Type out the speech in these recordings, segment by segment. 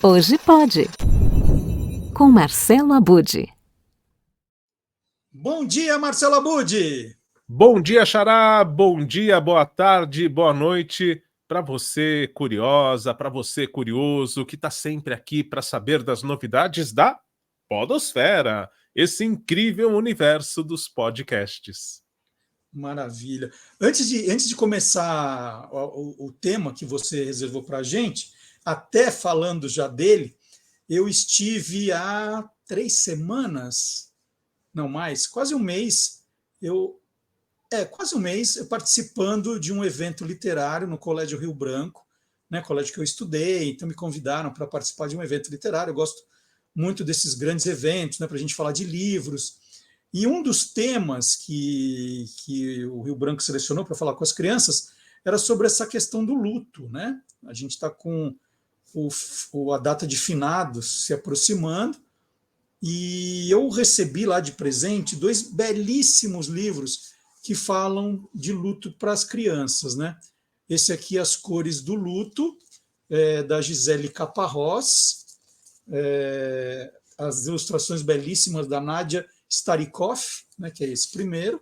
Hoje pode, com Marcelo Abud. Bom dia, Marcelo Abud! Bom dia, Xará! Bom dia, boa tarde, boa noite para você curiosa, para você curioso, que está sempre aqui para saber das novidades da Podosfera, esse incrível universo dos podcasts. Maravilha. Antes de começar o tema que você reservou para a gente, até falando já dele, eu estive há 3 semanas, não mais, quase um mês, quase um mês, participando de um evento literário no Colégio Rio Branco, né, colégio que eu estudei, então me convidaram para participar de um evento literário. Eu gosto muito desses grandes eventos, né, para a gente falar de livros. E um dos temas que o Rio Branco selecionou para falar com as crianças era sobre essa questão do luto, né? A gente está com a data de finados se aproximando, e eu recebi lá de presente 2 belíssimos livros que falam de luto para as crianças, né? Esse aqui, As Cores do Luto, da Gisele Caparrós, as ilustrações belíssimas da Nádia Starikoff, né, que é esse primeiro.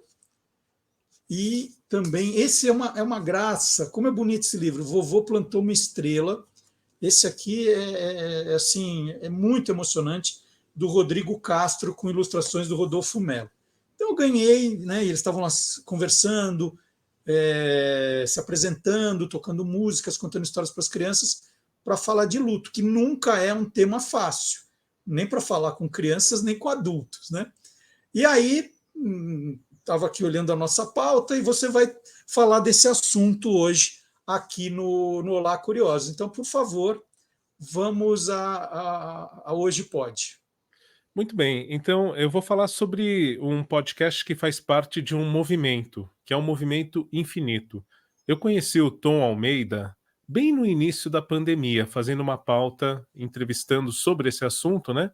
E também, esse é uma graça, como é bonito esse livro, Vovô Plantou uma Estrela. Esse aqui assim, é muito emocionante, do Rodrigo Castro, com ilustrações do Rodolfo Mello. Então eu ganhei, né, e eles estavam lá conversando, se apresentando, tocando músicas, contando histórias para as crianças, para falar de luto, que nunca é um tema fácil, nem para falar com crianças, nem com adultos, né? E aí, estava aqui olhando a nossa pauta, e você vai falar desse assunto hoje aqui no Olá Curiosos. Então, por favor, vamos a Hoje Pode. Muito bem, então eu vou falar sobre um podcast que faz parte de um movimento, que é um movimento infinito. Eu conheci o Tom Almeida bem no início da pandemia, fazendo uma pauta, entrevistando sobre esse assunto, né?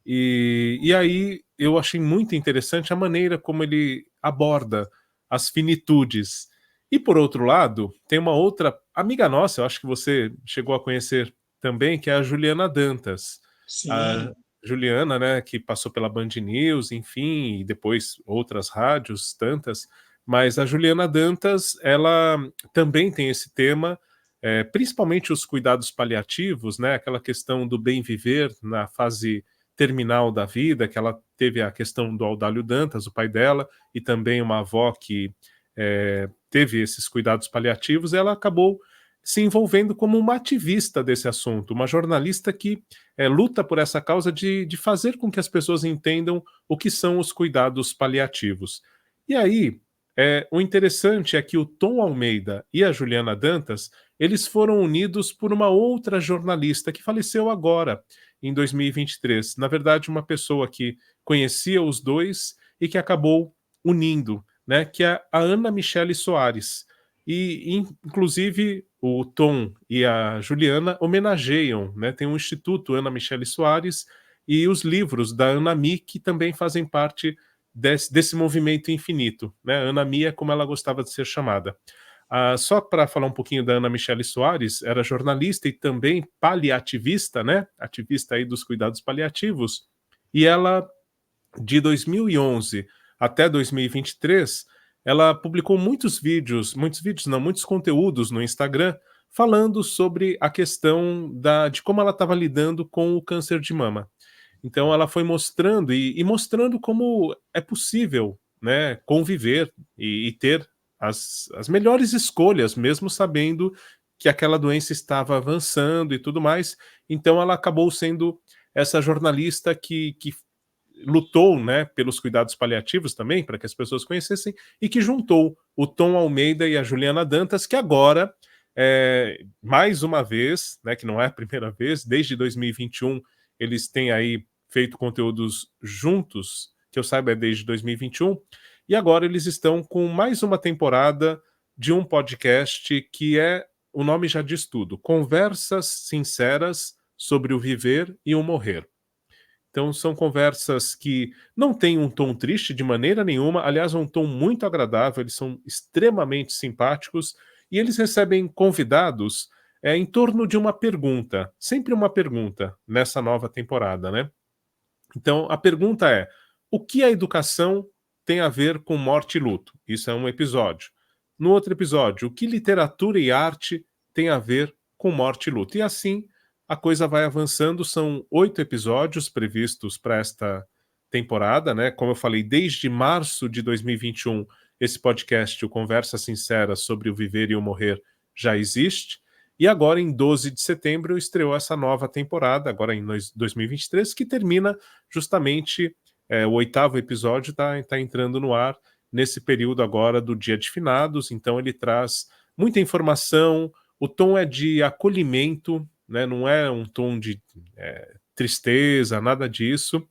E aí eu achei muito interessante a maneira como ele aborda as finitudes. E por outro lado, tem uma outra amiga nossa, eu acho que você chegou a conhecer também, que é a Juliana Dantas. A Sim. Juliana, né, que passou pela Band News, enfim, e depois outras rádios, tantas, mas a Juliana Dantas, ela também tem esse tema, principalmente os cuidados paliativos, né, aquela questão do bem viver na fase terminal da vida, que ela teve a questão do Audálio Dantas, o pai dela, e também uma avó que teve esses cuidados paliativos. Ela acabou se envolvendo como uma ativista desse assunto, uma jornalista que luta por essa causa de fazer com que as pessoas entendam o que são os cuidados paliativos. E aí, o interessante é que o Tom Almeida e a Juliana Dantas, eles foram unidos por uma outra jornalista que faleceu agora, em 2023. Na verdade, uma pessoa que conhecia os dois e que acabou unindo, né, que é a Ana Michele Soares. E, inclusive, o Tom e a Juliana homenageiam, né? Tem um Instituto Ana Michele Soares e os livros da Ana Mi, que também fazem parte desse movimento infinito, né? Ana Mi é como ela gostava de ser chamada. Só para falar um pouquinho da Ana Michele Soares, era jornalista e também paliativista, né? Ativista aí dos cuidados paliativos. E ela, de 2011 até 2023, ela publicou muitos conteúdos no Instagram falando sobre a questão de como ela estava lidando com o câncer de mama. Então ela foi mostrando e mostrando como é possível, né, conviver e ter as melhores escolhas, mesmo sabendo que aquela doença estava avançando e tudo mais. Então ela acabou sendo essa jornalista que lutou, né, pelos cuidados paliativos também, para que as pessoas conhecessem, e que juntou o Tom Almeida e a Juliana Dantas, que agora, mais uma vez, né, que não é a primeira vez, desde 2021, eles têm aí feito conteúdos juntos, que eu saiba é desde 2021, e agora eles estão com mais uma temporada de um podcast que o nome já diz tudo, Conversas Sinceras sobre o Viver e o Morrer. Então são conversas que não têm um tom triste de maneira nenhuma, aliás, um tom muito agradável, eles são extremamente simpáticos e eles recebem convidados em torno de uma pergunta, sempre uma pergunta nessa nova temporada, né? Então, a pergunta é: o que a educação tem a ver com morte e luto? Isso é um episódio. No outro episódio, o que literatura e arte tem a ver com morte e luto? E assim a coisa vai avançando. São 8 episódios previstos para esta temporada, né? Como eu falei, desde março de 2021, esse podcast, o Conversa Sincera sobre o Viver e o Morrer, já existe. E agora, em 12 de setembro, estreou essa nova temporada, agora em 2023, que termina justamente, o 8º episódio está entrando no ar nesse período agora do Dia de Finados. Então ele traz muita informação, o tom é de acolhimento, né? Não é um tom de tristeza, nada disso.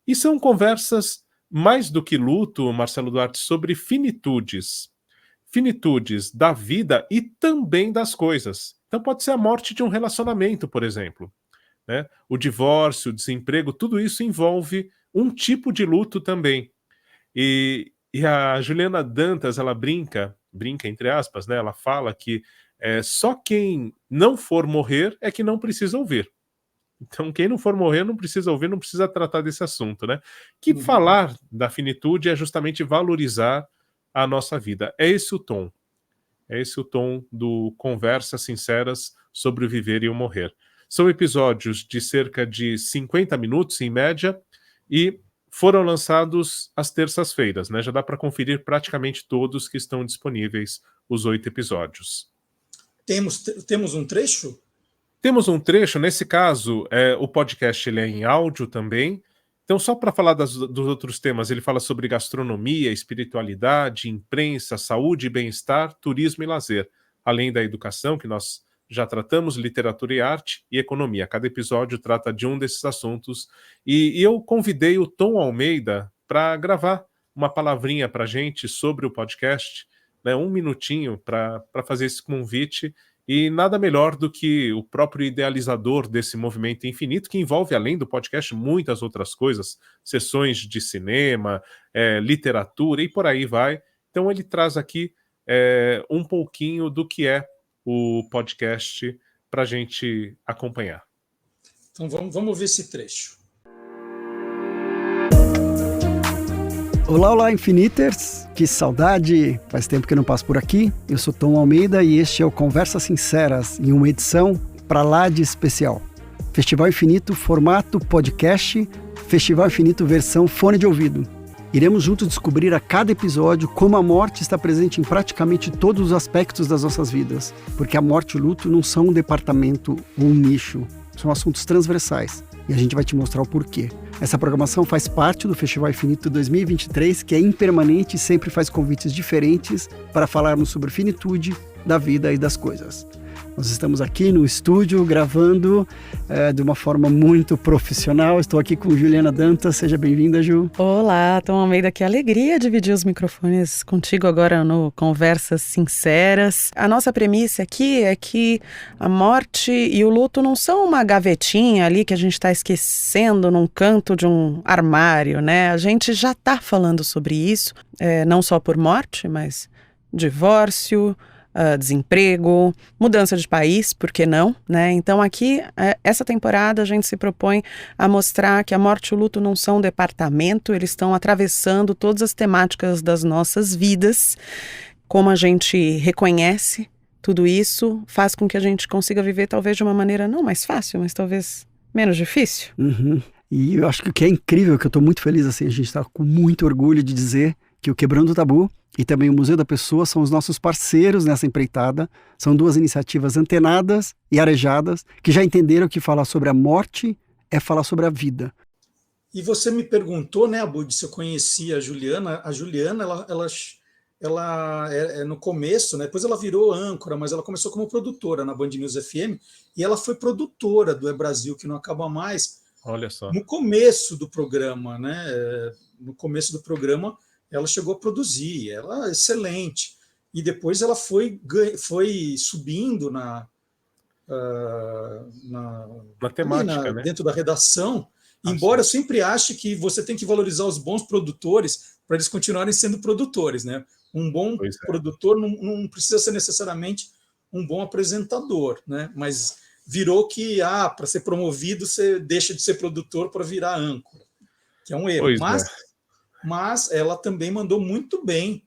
E são conversas, mais do que luto, Marcelo Duarte, sobre finitudes. Finitudes da vida e também das coisas. Então pode ser a morte de um relacionamento, por exemplo, né? O divórcio, o desemprego, tudo isso envolve um tipo de luto também. E a Juliana Dantas, ela brinca entre aspas, né? Ela fala que só quem não for morrer é que não precisa ouvir. Então, quem não for morrer não precisa ouvir, não precisa tratar desse assunto, né? Que falar da finitude é justamente valorizar a nossa vida. É esse o tom. É esse o tom do Conversas Sinceras sobre o Viver e o Morrer. São episódios de cerca de 50 minutos, em média, e foram lançados às terças-feiras, né? Já dá para conferir praticamente todos que estão disponíveis, os 8 episódios. Temos um trecho? Temos um trecho, nesse caso, o podcast ele é em áudio também. Então, só para falar dos outros temas, ele fala sobre gastronomia, espiritualidade, imprensa, saúde e bem-estar, turismo e lazer, além da educação, que nós já tratamos, literatura e arte, e economia. Cada episódio trata de um desses assuntos. E eu convidei o Tom Almeida para gravar uma palavrinha para a gente sobre o podcast, né, 1 minutinho para fazer esse convite. E nada melhor do que o próprio idealizador desse movimento infinito, que envolve, além do podcast, muitas outras coisas, sessões de cinema, literatura e por aí vai. Então ele traz aqui um pouquinho do que é o podcast para a gente acompanhar. Então vamos ver esse trecho. Olá, olá, Infiniters! Que saudade! Faz tempo que eu não passo por aqui. Eu sou Tom Almeida e este é o Conversas Sinceras, em uma edição pra lá de especial. Festival Infinito, formato podcast, Festival Infinito versão fone de ouvido. Iremos juntos descobrir a cada episódio como a morte está presente em praticamente todos os aspectos das nossas vidas, porque a morte e o luto não são um departamento ou um nicho, são assuntos transversais. E a gente vai te mostrar o porquê. Essa programação faz parte do Festival Infinito 2023, que é impermanente e sempre faz convites diferentes para falarmos sobre finitude da vida e das coisas. Nós estamos aqui no estúdio gravando de uma forma muito profissional. Estou aqui com Juliana Dantas. Seja bem-vinda, Ju. Olá, Tom Almeida. Que alegria dividir os microfones contigo agora no Conversas Sinceras. A nossa premissa aqui é que a morte e o luto não são uma gavetinha ali que a gente está esquecendo num canto de um armário, né? A gente já está falando sobre isso, não só por morte, mas divórcio, desemprego, mudança de país, por que não, né? Então aqui, essa temporada, a gente se propõe a mostrar que a morte e o luto não são um departamento, eles estão atravessando todas as temáticas das nossas vidas. Como a gente reconhece tudo isso, faz com que a gente consiga viver talvez de uma maneira não mais fácil, mas talvez menos difícil. Uhum. E eu acho que o que é incrível, que eu estou muito feliz, assim, a gente está com muito orgulho de dizer que o Quebrando o Tabu e também o Museu da Pessoa são os nossos parceiros nessa empreitada. São 2 iniciativas antenadas e arejadas que já entenderam que falar sobre a morte é falar sobre a vida. E você me perguntou, né, Abud, se eu conhecia a Juliana. A Juliana, ela no começo, né, depois ela virou âncora, mas ela começou como produtora na Band News FM e ela foi produtora do É Brasil, que não acaba mais. Olha só. No começo do programa, né? No começo do programa, ela chegou a produzir, ela é excelente. E depois ela foi subindo na temática, né? Dentro da redação, embora eu sempre ache que você tem que valorizar os bons produtores para eles continuarem sendo produtores, né? Um bom produtor não precisa ser necessariamente um bom apresentador, né? Mas virou que, para ser promovido, você deixa de ser produtor para virar âncora, que é um erro. Pois é. Mas ela também mandou muito bem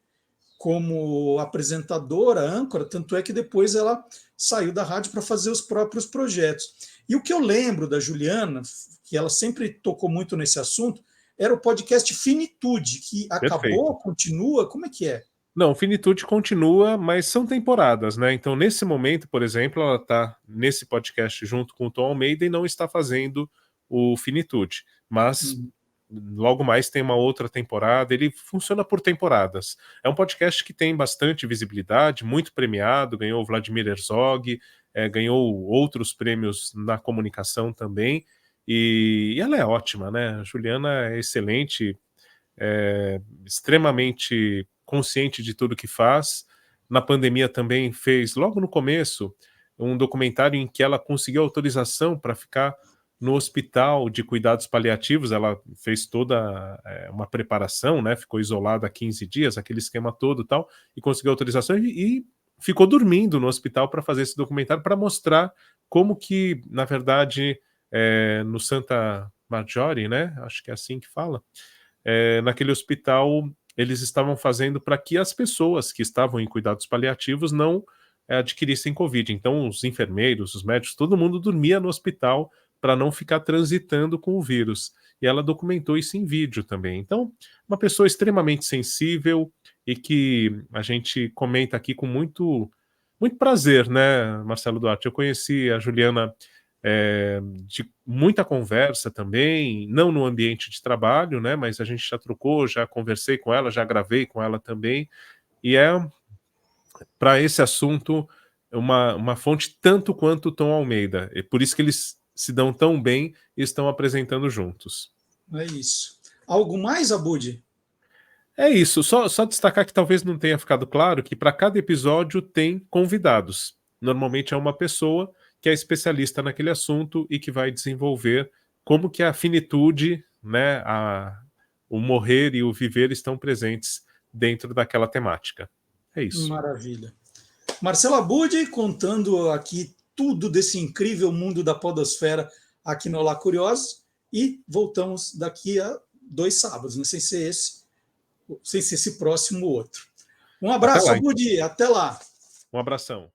como apresentadora, âncora, tanto é que depois ela saiu da rádio para fazer os próprios projetos. E o que eu lembro da Juliana, que ela sempre tocou muito nesse assunto, era o podcast Finitude, que acabou, Perfeito. continua, como é que é? Não, Finitude continua, mas são temporadas, né? Então, nesse momento, por exemplo, ela está nesse podcast junto com o Tom Almeida e não está fazendo o Finitude. Mas logo mais tem uma outra temporada, ele funciona por temporadas. É um podcast que tem bastante visibilidade, muito premiado, ganhou o Vladimir Herzog, ganhou outros prêmios na comunicação também, e ela é ótima, né? A Juliana é excelente, extremamente consciente de tudo que faz. Na pandemia também fez, logo no começo, um documentário em que ela conseguiu autorização para ficar no hospital de cuidados paliativos. Ela fez toda uma preparação, né? Ficou isolada há 15 dias, aquele esquema todo e tal, e conseguiu autorização e ficou dormindo no hospital para fazer esse documentário, para mostrar como que, na verdade, no Santa Maggiore, né? Acho que é assim que fala, naquele hospital eles estavam fazendo para que as pessoas que estavam em cuidados paliativos não adquirissem Covid. Então, os enfermeiros, os médicos, todo mundo dormia no hospital para não ficar transitando com o vírus. E ela documentou isso em vídeo também. Então, uma pessoa extremamente sensível e que a gente comenta aqui com muito, muito prazer, né, Marcelo Duarte? Eu conheci a Juliana de muita conversa também, não no ambiente de trabalho, né, mas a gente já trocou, já conversei com ela, já gravei com ela também, e para esse assunto, uma fonte tanto quanto o Tom Almeida, e por isso que eles se dão tão bem e estão apresentando juntos. É isso. Algo mais, Abud? É isso, só destacar que talvez não tenha ficado claro que para cada episódio tem convidados. Normalmente é uma pessoa que é especialista naquele assunto e que vai desenvolver como que a finitude, né, o morrer e o viver estão presentes dentro daquela temática. É isso. Maravilha. Marcelo Abud contando aqui tudo desse incrível mundo da podosfera aqui no Olá Curiosos, e voltamos daqui a 2 sábados, não sei se é esse próximo outro. Um abraço, Abud, até lá. Um abração.